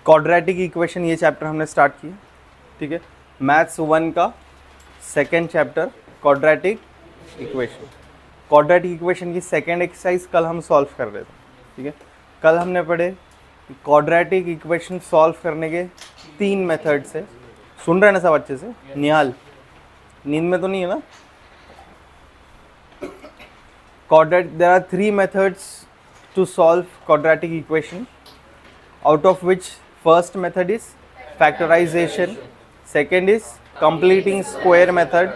Quadratic equation ये chapter हमने start किया, ठीक है। मैथ्स 1 का second chapter quadratic equation. Quadratic equation की सेकेंड एक्सरसाइज कल हम सॉल्व कर रहे थे, ठीक है। कल हमने पढ़े क्वाड्रेटिक इक्वेशन सॉल्व करने के 3 मेथड्स है। सुन रहे हैं ना सब अच्छे से? निहाल नींद में तो नहीं है ना? There are 3 methods to solve quadratic equation, out of which first method is factorization, second is completing square method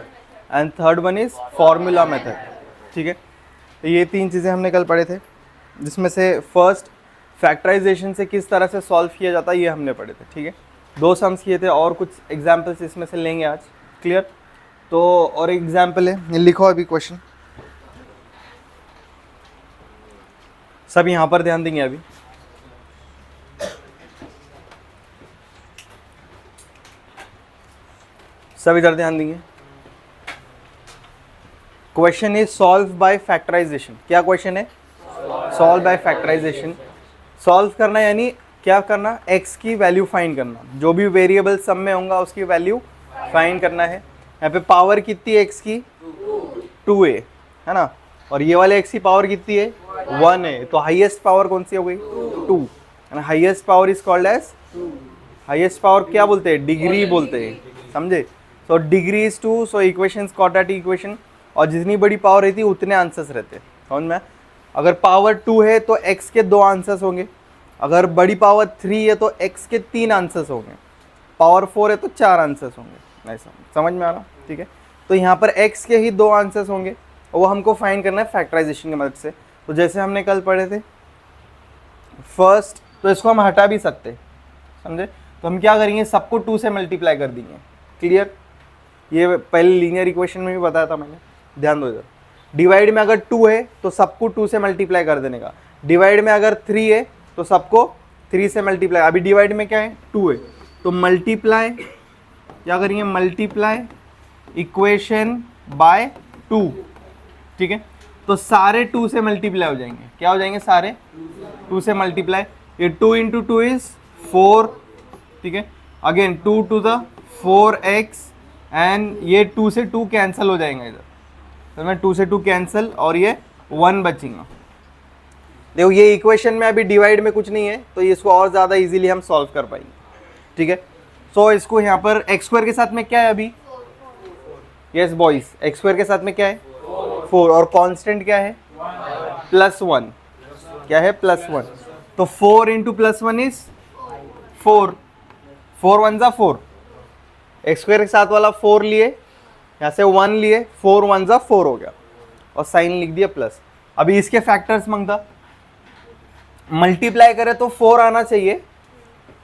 and third one is formula method, ठीक है। ये 3 चीज़ें हमने कल पढ़े थे, जिसमें से फर्स्ट फैक्टराइजेशन से किस तरह से सॉल्व किया जाता है ये हमने पढ़े थे, ठीक है। 2 सम्स किए थे और कुछ एग्जाम्पल्स इसमें से लेंगे आज, क्लियर। तो और एक एग्जाम्पल है, लिखो अभी क्वेश्चन, सब यहाँ पर ध्यान देंगे अभी। सब इधर ध्यान देंगे। Question is solve by factorization. क्या क्वेश्चन है? Solve by factorization. सॉल्व करना यानी क्या करना? x की वैल्यू फाइंड करना, जो भी वेरिएबल सम में होगा उसकी वैल्यू फाइंड करना है। यहाँ पे पावर कितनी है x की? 2a है ना, और ये वाले x की पावर कितनी है? 1 है। तो हाईएस्ट पावर कौन सी हो गई? 2। And highest power is called as, highest power क्या बोलते हैं? डिग्री बोलते हैं, समझे। So degree is 2, so equation quadratic equation. और जितनी बड़ी पावर रहती है उतने आंसर्स रहते हैं, समझ में। अगर पावर 2 है तो x के 2 आंसर्स होंगे, अगर बड़ी पावर 3 है तो x के 3 आंसर्स होंगे, पावर 4 है तो 4 आंसर्स होंगे। ऐसा समझ में आ रहा? ठीक है। तो यहाँ पर x के ही 2 आंसर्स होंगे और वो हमको फाइंड करना है फैक्टराइजेशन की मदद से। तो जैसे हमने कल पढ़े थे फर्स्ट, तो इसको हम हटा भी सकते हैं, समझे। तो हम क्या करेंगे? सबको 2 से मल्टीप्लाई कर देंगे, क्लियर। ये पहले लीनियर इक्वेशन में भी बताया था मैंने, ध्यान दो इधर। डिवाइड में अगर 2 है तो सबको 2 से मल्टीप्लाई कर देने का, डिवाइड में अगर 3 है तो सबको 3 से मल्टीप्लाई। अभी डिवाइड में क्या है? 2 है, तो मल्टीप्लाई क्या करेंगे? मल्टीप्लाई इक्वेशन बाय 2, ठीक है। तो सारे 2 से मल्टीप्लाई हो जाएंगे। क्या हो जाएंगे? सारे 2 से मल्टीप्लाई। ये 2 इंटू 2 इज 4, ठीक है। Again 2 to the 4x and ये 2 से 2 कैंसिल हो जाएंगे इधर, तो मैं 2 से 2 कैंसिल और ये 1 बचेगा। देखो ये इक्वेशन में अभी डिवाइड में कुछ नहीं है, तो ये इसको और ज़्यादा इजीली हम सॉल्व कर पाएंगे, ठीक है। सो इसको यहाँ पर एक्स स्क्वायर के साथ में क्या है अभी? यस बॉयज, एक्स स्क्वायर के साथ में क्या है? 4, और कांस्टेंट क्या है? +1। क्या है? +1। तो 4 इंटू +1 इज 4, 4 1 जा 4। एक्स स्क्वायर के साथ वाला 4 लिए, यहाँ से 1 लिए, 4 1 जा 4 हो गया और साइन लिख दिया प्लस। अभी इसके फैक्टर्स मांगता, मल्टीप्लाई करे तो 4 आना चाहिए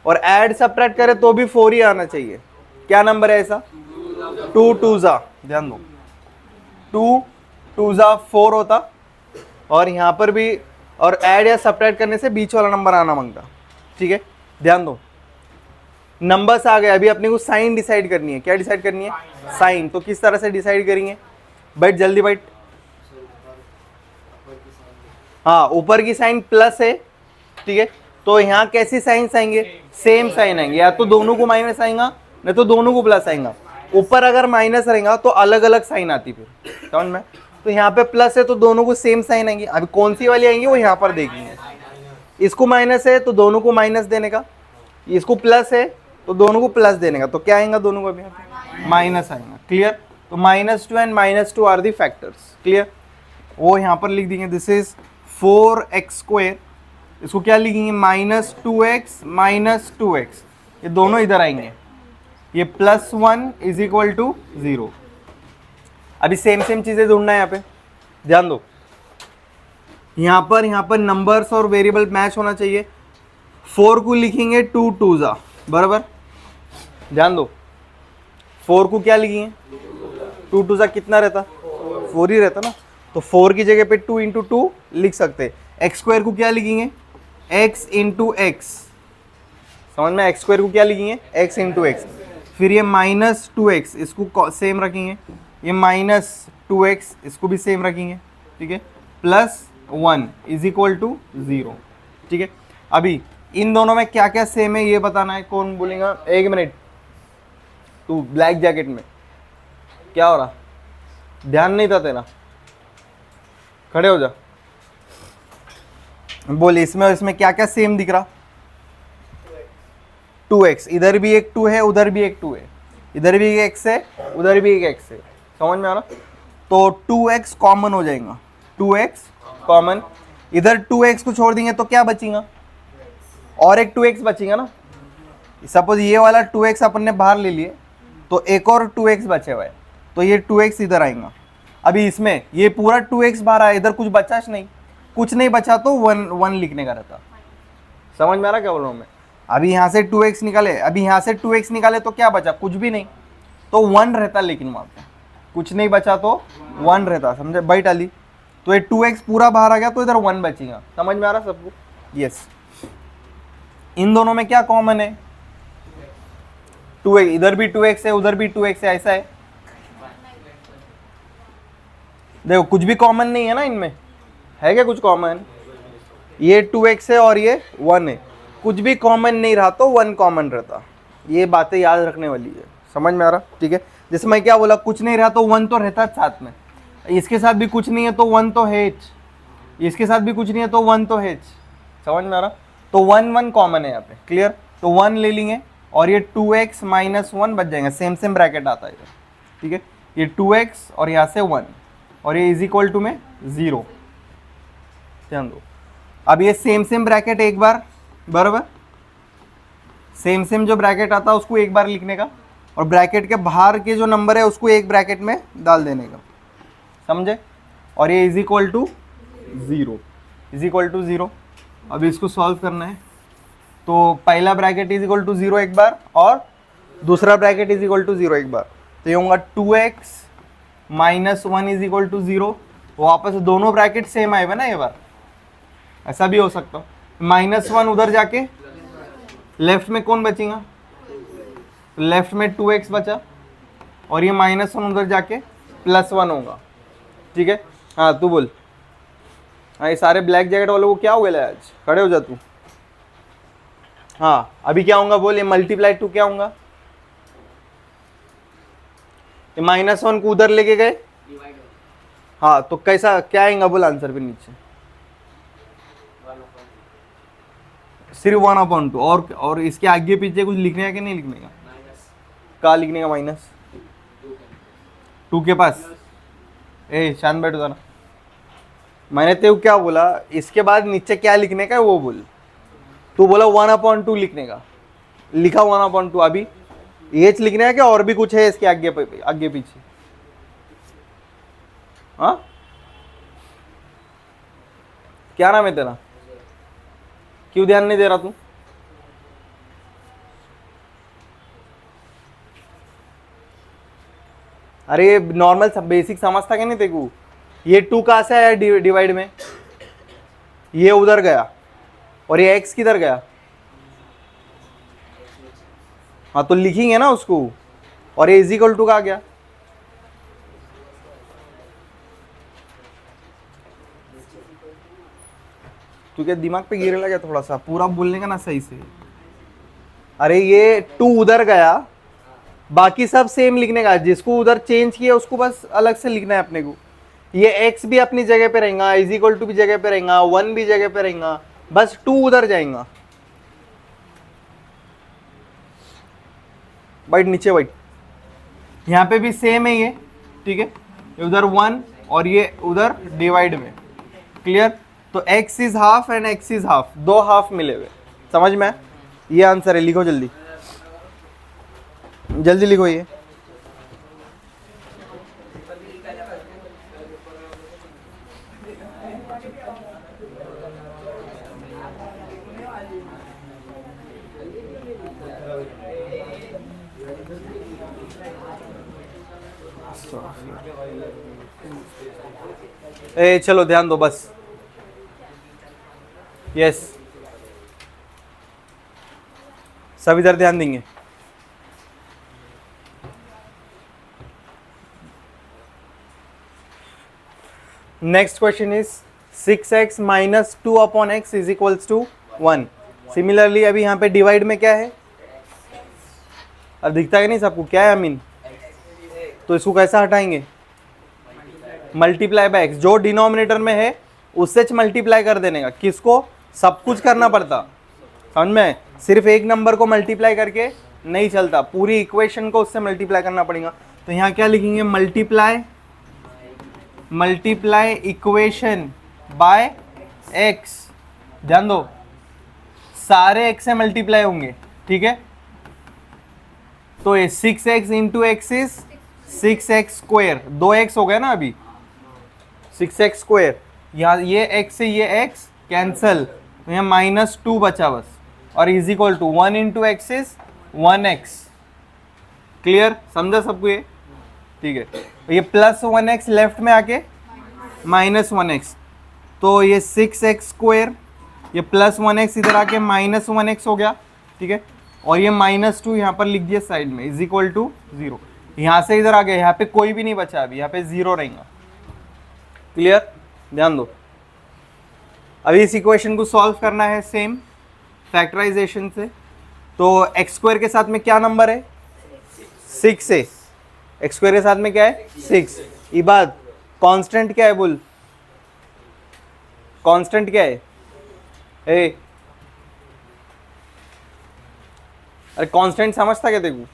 और ऐड सब्ट्रैक्ट करे तो भी 4 ही आना चाहिए। क्या नंबर है ऐसा? 2 2 जा, ध्यान दो, 2 2 जा 4 होता, और यहाँ पर भी और ऐड या सब्ट्रैक्ट करने से बीच वाला नंबर आना मांगता, ठीक है। ध्यान दो, नंबर्स आ गए, अभी अपने को साइन डिसाइड करनी है। क्या डिसाइड करनी है? साइन। तो किस तरह से डिसाइड करेंगे? बैठ जल्दी बैठ। हाँ, ऊपर की साइन प्लस है, ठीक है। तो यहाँ कैसी साइंस आएंगे? सेम साइन आएंगे, या तो दोनों को माइनस आएगा नहीं तो दोनों को प्लस आएगा। ऊपर अगर माइनस रहेगा तो अलग अलग साइन आती, फिर समझ में। तो यहाँ पे प्लस है तो दोनों को सेम साइन आएंगे। अभी कौन सी वाली आएंगी वो यहाँ पर देखेंगे। इसको माइनस है तो दोनों को माइनस देने का, इसको प्लस है तो दोनों को प्लस देने का। तो क्या आएगा? दोनों को अभी माइनस आएगा, क्लियर। तो -2 and -2 are the factors, clear. वो यहाँ पर लिख देंगे, दिस इज 4x²। इसको क्या लिखेंगे? -2x -2x, ये दोनों इधर आएंगे। ये +1 इज इक्वल टू 0। अभी सेम सेम चीज़ें ढूंढना है यहाँ पे, ध्यान दो। यहाँ पर नंबर्स और वेरिएबल मैच होना चाहिए। 4 को लिखेंगे 2 2 जा, बराबर। ध्यान दो, 4 को क्या लिखेंगे? 2 2 जा कितना रहता? 4 ही रहता ना। तो 4 की जगह पे 2 इंटू 2 लिख सकते हैं। एक्स स्क्वायर को क्या लिखेंगे? x इंटू एक्स, समझ में। एक्स स्क्वायर को क्या लिखेंगे? x into x. फिर ये -2x, इसको सेम रखेंगे। ये -2x, इसको भी सेम रखेंगे, ठीक है। +1 इज इक्वल टू 0, ठीक है। अभी इन दोनों में क्या क्या सेम है ये बताना है। कौन बोलेगा? एक मिनट, तू ब्लैक जैकेट में क्या हो रहा? ध्यान नहीं था तेरा? खड़े हो जा, बोल इसमें और इसमें क्या क्या सेम दिख रहा? 2x, इधर भी एक 2 है, उधर भी एक 2 है, इधर भी एक x है, उधर भी एक x है। समझ में आ रहा? तो 2x कॉमन हो जाएगा, 2x कॉमन, इधर 2x को छोड़ देंगे तो क्या बचेगा? और एक 2x बचेगा ना। सपोज ये वाला 2x अपन ने बाहर ले लिए तो एक और 2x बचे हुए, तो ये 2x इधर आएगा। अभी इसमें ये पूरा 2x बाहर आया, इधर कुछ बचा नहीं, कुछ नहीं बचा तो 1 लिखने का रहता। समझ में आ रहा क्या बोल रहा हूँ मैं? अभी यहाँ से 2x निकाले, अभी यहाँ से 2x निकाले तो क्या बचा? कुछ भी नहीं, तो 1 रहता, लेकिन वहाँ पे कुछ नहीं बचा तो 1 रहता। समझे? बाई टाली, तो ये 2x पूरा बाहर आ गया तो इधर 1 बचेगा। समझ में आ रहा सबको? यस। इन दोनों में क्या कॉमन है? 2x, इधर भी 2x है, उधर भी 2x है, ऐसा है। देखो कुछ भी कॉमन नहीं है ना इनमें, है क्या कुछ कॉमन? ये 2x है और ये 1 है, कुछ भी कॉमन नहीं रहा तो 1 कॉमन रहता। ये बातें याद रखने वाली है। समझ में आ रहा? ठीक है। जैसे मैं क्या बोला, कुछ नहीं रहा तो 1 तो रहता साथ में, इसके साथ भी कुछ नहीं है तो 1 तो है, इसके साथ भी कुछ नहीं है तो 1 तो है। समझ में आ रहा? तो 1 कॉमन है यहाँ पे। क्लियर? तो 1 ले लेंगे और ये 2x माइनस 1 बच जाएंगे, सेम ब्रैकेट आता है इधर। ठीक है, ये 2x और यहाँ से 1 और ये इज इक्वल टू में 0। ध्यान दो, अब ये सेम ब्रैकेट एक बार, बराबर सेम जो ब्रैकेट आता है उसको एक बार लिखने का, और ब्रैकेट के बाहर के जो नंबर है उसको एक ब्रैकेट में डाल देने का। समझे? और ये is equal to 0, is equal to 0। अब इसको सॉल्व करना है, तो पहला ब्रैकेट इज इक्वल टू 0 एक बार और दूसरा ब्रैकेट इज इक्वल टू 0 एक बार, तो ये होगा 2x minus 1 is equal to 0। वापस दोनों ब्रैकेट सेम आए हुए ना, ये बार ऐसा भी हो सकता। -1 उधर जाके लेफ्ट में कौन बचेगा? लेफ्ट में 2x बचा और ये -1 उधर जाके +1 होगा। ठीक है? हाँ तू बोल। हाँ, ये सारे ब्लैक जैकेट वालों को क्या हो गया आज? खड़े हो जा तू। हाँ अभी क्या होगा बोल? ये मल्टीप्लाई टू क्या होगा? ये -1 को उधर लेके गए, हाँ तो कैसा क्या आएगा बोल आंसर पे नीचे? सिर्फ 1/2 और इसके आगे पीछे कुछ लिखने का कि नहीं लिखने का? क्या लिखने का? -2 के पास। ए शांत बैठ जरा, मैंने तेरे को क्या बोला? इसके बाद नीचे क्या लिखने का है वो बोल। तू बोला 1/2 लिखने का, लिखा 1/2। अभी एच लिखने का क्या और भी कुछ है इसके आगे पीछे? हाँ क्या नाम है तेरा? क्यों ध्यान नहीं दे रहा तू? अरे नॉर्मल सब बेसिक समझता क्या नहीं तेरे को? ये 2 कहाँ से आया डिवाइड में? ये उधर गया और ये x किधर गया? हाँ तो लिखेंगे ना उसको, और ये इज इक्वल टू का आ गया। तू क्या दिमाग पे गिरे लगा थोड़ा सा? पूरा बोलने का ना सही से। अरे ये 2 उधर गया, बाकी सब सेम लिखने का, जिसको उधर चेंज किया उसको बस अलग से लिखना है अपने को। ये x भी अपनी जगह पे रहेगा, इज इक्वल टू भी जगह पे रहेगा, 1 भी जगह पे रहेगा, बस 2 उधर जाएगा। बैठ नीचे बैठ। यहाँ पे भी सेम है ये। ठीक है, उधर 1 और ये उधर डिवाइड में। क्लियर? तो x is half and x is half, 2 half मिले हुए। समझ में? ये आंसर है। लिखो जल्दी जल्दी लिखो ये। ए चलो ध्यान दो बस। यस, सब इधर ध्यान देंगे। Next question is 6x minus 2/x is equals to 1। Similarly अभी यहाँ पे डिवाइड में क्या है, अब दिखता है नहीं सबको क्या है अमीन, तो इसको कैसा हटाएंगे, मल्टीप्लाई बाय एक्स, जो डिनोमिनेटर में है उससे मल्टीप्लाई कर देने का, किसको, सब कुछ करना पड़ता, समझ में, सिर्फ एक नंबर को मल्टीप्लाई करके नहीं चलता, पूरी इक्वेशन को उससे मल्टीप्लाई करना पड़ेगा। तो यहाँ क्या लिखेंगे, मल्टीप्लाई इक्वेशन बाय एक्स, ध्यान दो सारे एक्स से मल्टीप्लाई होंगे, ठीक है। तो ये 6x into x is 6x square, 2x हो गया ना अभी, 6x स्क्वायर, यहाँ ये x से ये x कैंसल, तो यहाँ -2 बचा बस, और is equal to 1 into x is 1x, clear, समझा सबको ये, ठीक है। ये +1x लेफ्ट में आके -1x, तो ये 6x स्क्वायर, ये +1x इधर आके -1x हो गया, ठीक है, और ये -2 यहाँ पर लिख दिया साइड में, इज इक्वल टू 0, यहाँ से इधर आ गया, यहाँ पे कोई भी नहीं बचा अभी, यहाँ पे 0 रहेगा, क्लियर, ध्यान दो। अभी इस इक्वेशन को सॉल्व करना है सेम फैक्टराइजेशन से, तो एक्स स्क्वायर के साथ में क्या नंबर है, 6 है, एक्स स्क्वायर के साथ में क्या है 6, इबाद कांस्टेंट क्या है बोल, कांस्टेंट क्या है, अरे कांस्टेंट समझता क्या देखो,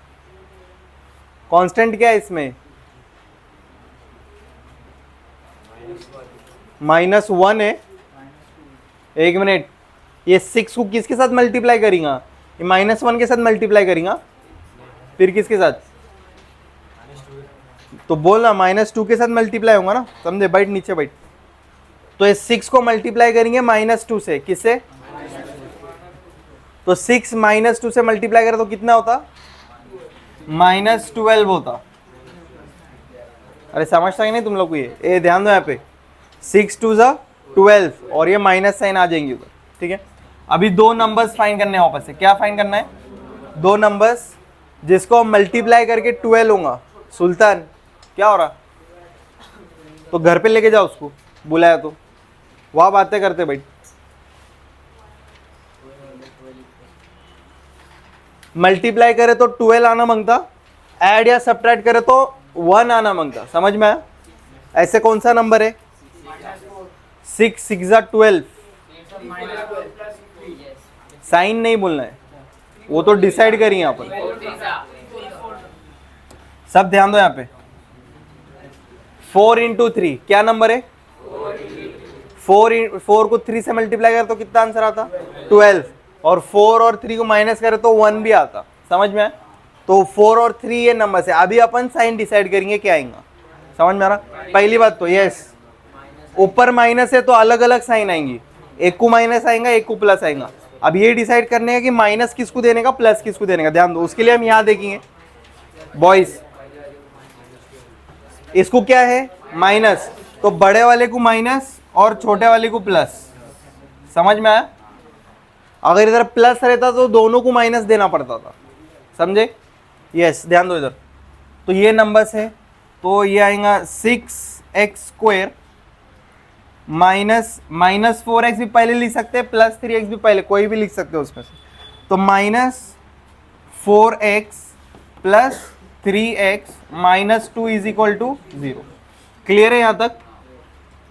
कांस्टेंट क्या है इसमें, -1 है, एक मिनट, ये 6 को किसके साथ मल्टीप्लाई करेगा, ये -1 के साथ मल्टीप्लाई करेगा, फिर किसके साथ, तो बोलना -2 के साथ मल्टीप्लाई होगा ना, समझे, बैठ नीचे बैठ, तो ये 6 को मल्टीप्लाई करेंगे -2 से, किससे, तो 6 -2 से मल्टीप्लाई करें तो कितना होता, -12 होता, अरे समझता ही नहीं तुम लोग को ये ध्यान दो यहाँ पे, 6 2 ज़ा 12 और ये माइनस साइन आ जाएंगे उधर, ठीक है। अभी दो नंबर्स फाइंड करने हैं वापस से, क्या फाइंड करना है, दो नंबर्स जिसको मल्टीप्लाई करके 12 होगा, सुल्तान क्या हो रहा, तो घर पे लेके जाओ उसको, बुलाया तो वहाँ बातें करते भाई, मल्टीप्लाई करे तो 12 आना मांगता, ऐड या सब्ट्रैक्ट करे तो 1 आना मांगता, समझ में आया, ऐसे कौन सा नंबर है, 6 6 ज़ा 12, साइन नहीं बोलना है, वो तो डिसाइड करिए यहाँ पर, सब ध्यान दो यहाँ पे, 4 इंटू 3 क्या नंबर है, 4 को 3 से मल्टीप्लाई करे तो कितना आंसर आता, 12, और 4 और 3 को माइनस करे तो 1 भी आता, समझ में आया, तो 4 और 3 ये नंबर से, अभी अपन साइन डिसाइड करेंगे क्या आएगा, समझ में आ रहा, पहली बात तो यस, ऊपर माइनस है तो अलग अलग साइन आएंगी, एक को माइनस आएगा एक को प्लस आएगा, अब ये डिसाइड करने का कि माइनस किसको देने का प्लस किसको देने का, ध्यान दो, उसके लिए हम यहाँ देखेंगे बॉयज, इसको क्या है माइनस, तो बड़े वाले को माइनस और छोटे वाले को प्लस, समझ में आया, अगर इधर प्लस रहता तो दोनों को माइनस देना पड़ता था, समझे, यस ध्यान दो इधर, तो ये नंबर्स है, तो ये आएगा 6x स्क्वायर -4x भी पहले लिख सकते हैं, +3x भी पहले, कोई भी लिख सकते हो उसमें से, तो -4x + 3x -2 is equal to 0, clear है यहाँ तक।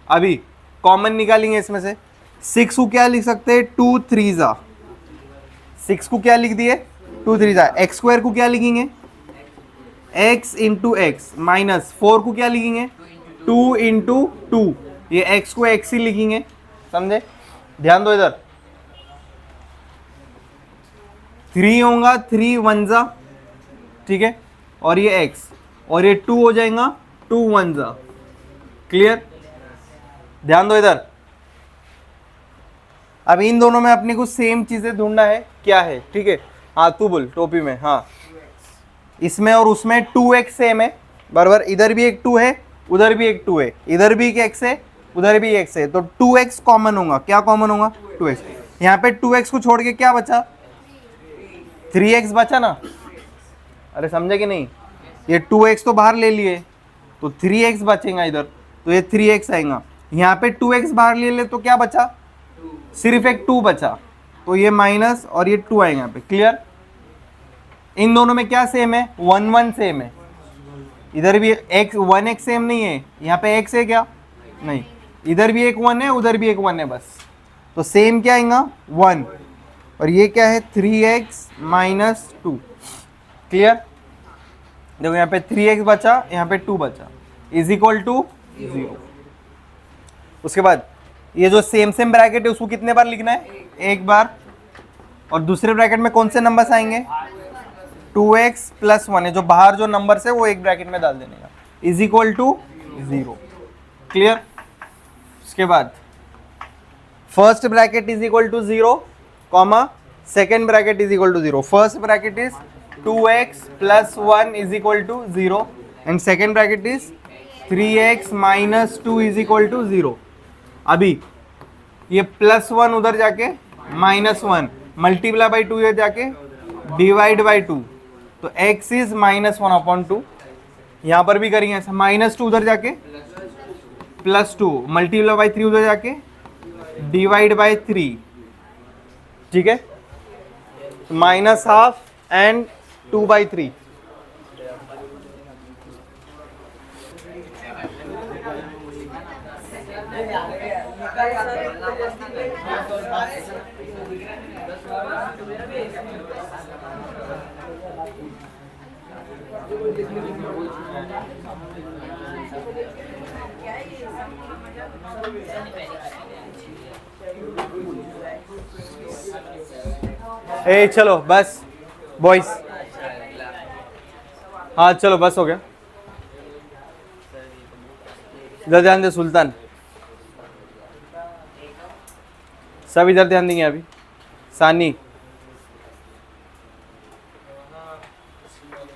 अभी कॉमन निकालेंगे इसमें से, 6 को क्या लिख सकते हैं, 2 3 ज़ा, 6 को क्या लिख दिए 2 3 ज़ा, एक्स स्क्वायर को क्या लिखेंगे x इंटू एक्स, -4 को क्या लिखेंगे 2 इंटू 2, ये x को x ही लिखेंगे, समझे, ध्यान दो इधर, 3 होगा 3 1 ज़ा, ठीक है, और ये x, और ये 2 हो जाएगा 2 1 ज़ा, क्लियर, ध्यान दो इधर। अब इन दोनों में अपने को सेम चीजें ढूंढना है, क्या है, ठीक है, हाँ तू बोल टोपी में, हाँ इसमें और उसमें 2x सेम है बराबर, इधर भी एक 2 है उधर भी एक 2 है, इधर भी एक x है उधर भी x है, तो 2x कॉमन होगा, क्या कॉमन होगा 2x, यहाँ पे 2x को छोड़ के क्या बचा 3x बचा ना, अरे समझे कि नहीं, ये 2x तो बाहर ले लिए तो 3x बचेगा इधर, तो ये 3x आएगा, यहाँ पे 2x बाहर ले ले तो क्या बचा, सिर्फ एक 2 बचा, तो ये माइनस और ये 2 आएंगे यहाँ पे। क्लियर? इन दोनों में क्या सेम है? 1 1 सेम है। इधर भी x 1x सेम नहीं है, यहाँ पे x है क्या? नहीं। इधर भी एक 1 है, उधर भी एक 1 है बस। तो सेम क्या आएगा? 1। और ये क्या है? 3x minus 2। क्लियर? देखो यहाँ पे 3x बचा, यहाँ पे 2 बचा, इज इक्वल टू 0। उसके बाद ये जो सेम सेम ब्रैकेट है उसको कितने बार लिखना है? एक बार। और दूसरे ब्रैकेट में कौन से नंबर्स आएंगे? 2x प्लस 1 है, जो बाहर जो नंबर्स है वो एक ब्रैकेट में डाल देने का, इज इक्वल टू 0। क्लियर? उसके बाद first bracket is equal to 0, comma second bracket is equal to 0। First bracket is 2x plus 1 is equal to 0 and second bracket is 3x minus 2 is equal to 0। अभी ये plus 1 उधर जाके minus 1 multiply by 2 ये जाके divide by 2, तो x is minus 1 upon 2। यहाँ पर भी करेंगे ऐसा, माइनस 2 उधर जाके प्लस 2 मल्टीप्लाई बाई 3 उधर जाके डिवाइड बाई 3। ठीक है? Minus half and 2/3। ए चलो बस बॉयज, हाँ चलो बस हो गया। इधर ध्यान दे सुल्तान, सब इधर ध्यान देंगे। अभी सानी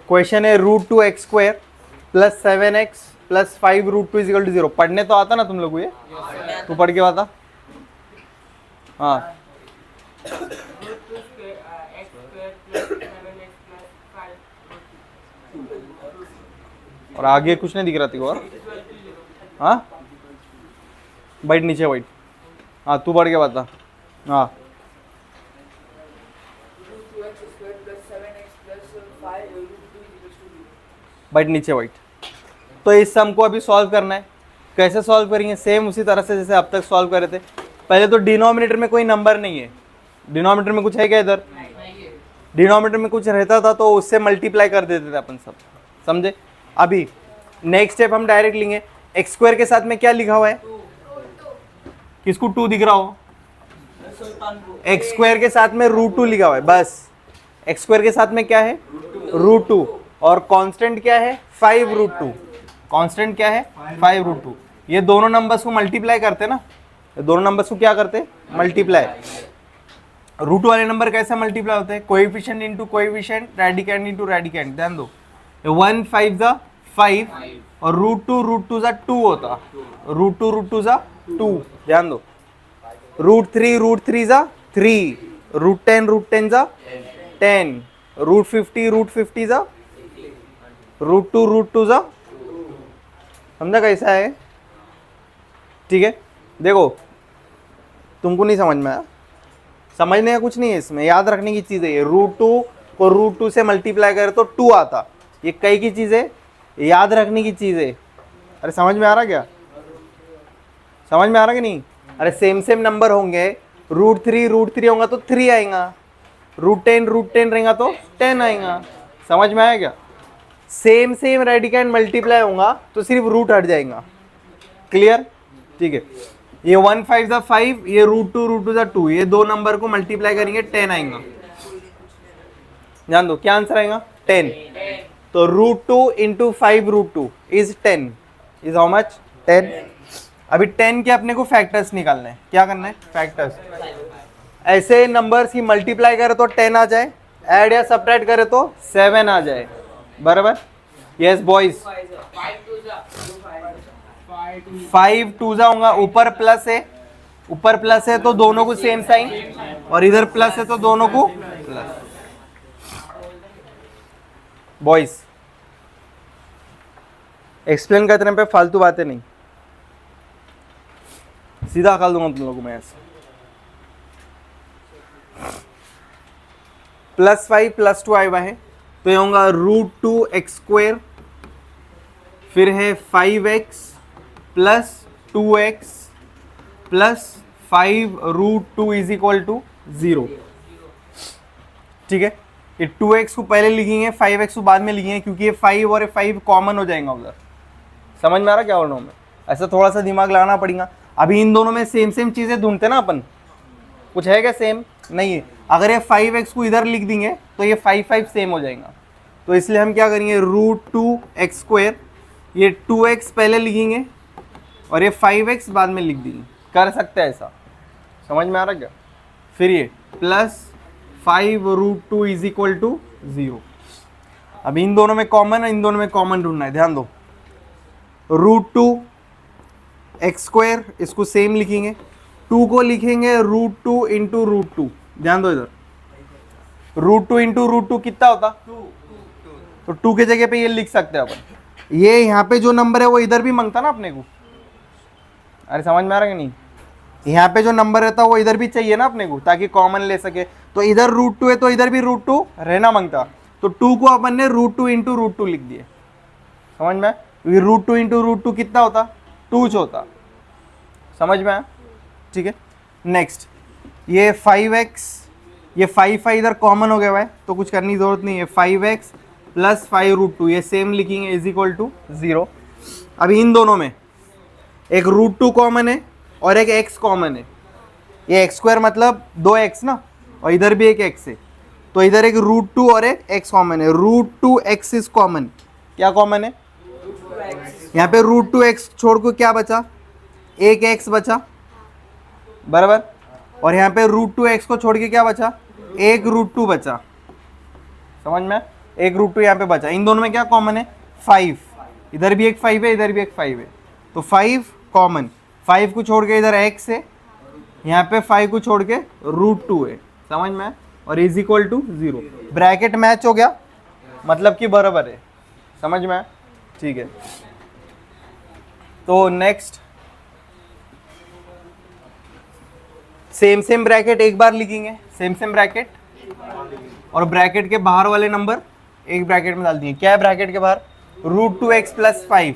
क्वेश्चन है √2x² plus 7x plus 5 √2 is equal to 0। पढ़ने तो आता ना तुम लोग को? ये तू पढ़ के बता। हाँ और आगे कुछ नहीं दिख रहा थी और? हाँ बैठ नीचे बैठ। हाँ तू पढ़ के बता। हाँ बैठ नीचे बैठ। तो इस सम को अभी सॉल्व करना है। कैसे सॉल्व करेंगे? सेम उसी तरह से जैसे अब तक सॉल्व करे थे। पहले तो डिनोमिनेटर में कोई नंबर नहीं है। डिनोमिनेटर में कुछ है क्या? इधर डिनोमिनेटर में कुछ रहता था तो उससे मल्टीप्लाई कर देते थे अपन सब, समझे? अभी नेक्स्ट स्टेप हम डायरेक्ट लेंगे। x² के साथ में क्या लिखा हुआ है? किसको 2 दिख रहा हो? x² के साथ में √2 लिखा हुआ है बस। x² के साथ में क्या है? √2। और कांस्टेंट क्या है? 5 √2। कांस्टेंट क्या है? 5 √2। ये दोनों नंबर्स को मल्टीप्लाई करते ना, ये दोनों नंबर्स को क्या करते? मल्टीप्लाई। √2 वाले नंबर कैसे मल्टीप्लाई होते हैं? Coefficient into coefficient, radicand into radicand. ध्यान दो, 1 5 ज़ा 5 और √2 ज़ा 2 होता। √2 ज़ा 2। ध्यान दो, √3 ज़ा 3, √10 ज़ा 10, √50 ज़ा √2 ज़ा। समझा कैसा है? ठीक है? देखो तुमको नहीं समझ में आया, समझने का कुछ नहीं है इसमें, याद रखने की चीज़ है ये। √2 को √2 से मल्टीप्लाई करे तो 2 आता। ये कई की चीज़ है, याद रखने की चीज़ है। अरे समझ में आ रहा क्या? समझ में आ रहा कि नहीं? अरे सेम सेम नंबर होंगे, √3 होगा तो 3 आएगा, √10 रहेगा तो 10 आएगा। समझ में आया क्या? सेम सेम रेडिकेंड मल्टीप्लाई होगा तो सिर्फ रूट हट जाएगा। क्लियर? ठीक है। ये 1 5 ज़ा 5, ये √2 ज़ा 2, ये दो नंबर को मल्टीप्लाई करेंगे 10 आएगा। ध्यान दो क्या आंसर आएगा? 10। तो √2 into 5 √2 is 10 is how much? 10। अभी 10 के अपने को फैक्टर्स निकालना है। क्या करना है? फैक्टर्स। ऐसे नंबर्स की मल्टीप्लाई करे तो 10 आ जाए, ऐड या सब्ट्रैक्ट करे तो 7 आ जाए। बराबर? Yes boys. 5 2 ज़ा होगा, ऊपर प्लस है, ऊपर प्लस है तो दोनों को सेम साइन, और इधर प्लस है तो दोनों को प्लस। बॉयज एक्सप्लेन करने पे फालतू बातें नहीं, सीधा हकाल दूंगा तुम लोगों को मैं ऐसे। +5 +2 आया हुआ है, तो ये होगा √2x², फिर है 5x plus 2x plus 5√2 is equal to 0। ठीक है, ये 2x को पहले लिखेंगे, 5x को बाद में लिखेंगे, क्योंकि ये 5 और ये 5 कॉमन हो जाएगा उधर। समझ में आ रहा क्या बोल रहा हूँ मैं? ऐसा थोड़ा सा दिमाग लगाना पड़ेगा। अभी इन दोनों में सेम सेम चीज़ें ढूंढते ना अपन, कुछ है क्या सेम? नहीं है। अगर ये 5x को इधर लिख देंगे तो ये 5 सेम हो जाएगा, तो इसलिए हम क्या करेंगे, √2x², ये 2x पहले लिखेंगे और ये 5x बाद में लिख देंगे। कर सकते हैं ऐसा, समझ में आ रहा क्या? फिर ये प्लस 5√2 इज इक्वल टू 0। अब इन दोनों में कॉमन है, इन दोनों में कॉमन ढूंढना है, ध्यान दो। √2x², इसको सेम लिखेंगे, 2 को लिखेंगे √2 इंटू √2, ध्यान दो इधर, √2 इंटू √2 कितना होता? 2। तो 2 के जगह पे ये लिख सकते हैं अपन। ये यहाँ पे जो नंबर है वो इधर भी मांगता ना अपने को। अरे समझ में आ रहा है कि नहीं? यहाँ पे जो नंबर रहता है वो इधर भी चाहिए ना अपने को, ताकि कॉमन ले सके। तो इधर √2 है तो इधर भी √2 रहना मांगता, तो 2 को अपन ने √2 इंटू √2 लिख दिए। समझ में? √2 इंटू √2 कितना होता? 2 होता। समझ में आया? ठीक है, नेक्स्ट ये 5x, ये 5 इधर कॉमन हो गया है तो कुछ करने की जरूरत नहीं है। 5x प्लस 5√2 ये सेम लिखेंगे इज इक्वल टू 0। अभी इन दोनों में एक √2 कॉमन है और एक x कॉमन है। ये x² मतलब 2x ना, और इधर भी एक x है, तो इधर एक √2 और एक x कॉमन है। √2x is common. क्या कॉमन है? यहाँ पे √2x छोड़ को क्या बचा? एक x बचा, बराबर। और यहाँ पे √2x को छोड़ के क्या बचा? एक √2 बचा। समझ में? एक √2 यहाँ पे बचा। इन दोनों में क्या कॉमन है? 5। इधर भी एक 5 है, इधर भी एक 5 है, तो 5 कॉमन। 5 को छोड़ के इधर x है, यहाँ पे 5 को छोड़ के √2 है। समझ में? और is equal to 0। Bracket match हो गया, मतलब कि बराबर है। समझ में? ठीक है, तो नेक्स्ट सेम सेम ब्रैकेट एक बार लिखेंगे, सेम सेम ब्रैकेट, और ब्रैकेट के बाहर वाले नंबर एक ब्रैकेट में डाल दिए। क्या है ब्रैकेट के बाहर? √2x प्लस 5,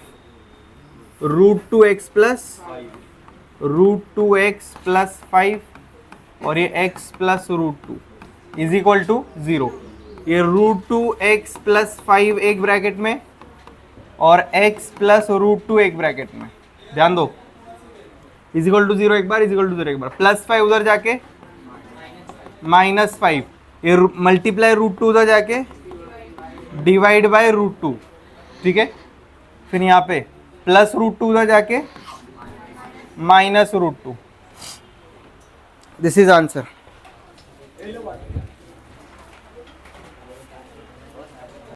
√2x प्लस 5 और ये x plus √2 is equal to 0। ये √2x प्लस 5 एक ब्रैकेट में और x प्लस √2 एक ब्रैकेट में। ध्यान दो, इज इक्वल टू 0 एक बार, इज इक्वल टू 0 एक बार, प्लस 5 उधर जाके -5, ये मल्टीप्लाई √2 उधर जाके डिवाइड बाय √2। ठीक है, फिर यहाँ पे प्लस √2 उधर जाके -√2। This is answer.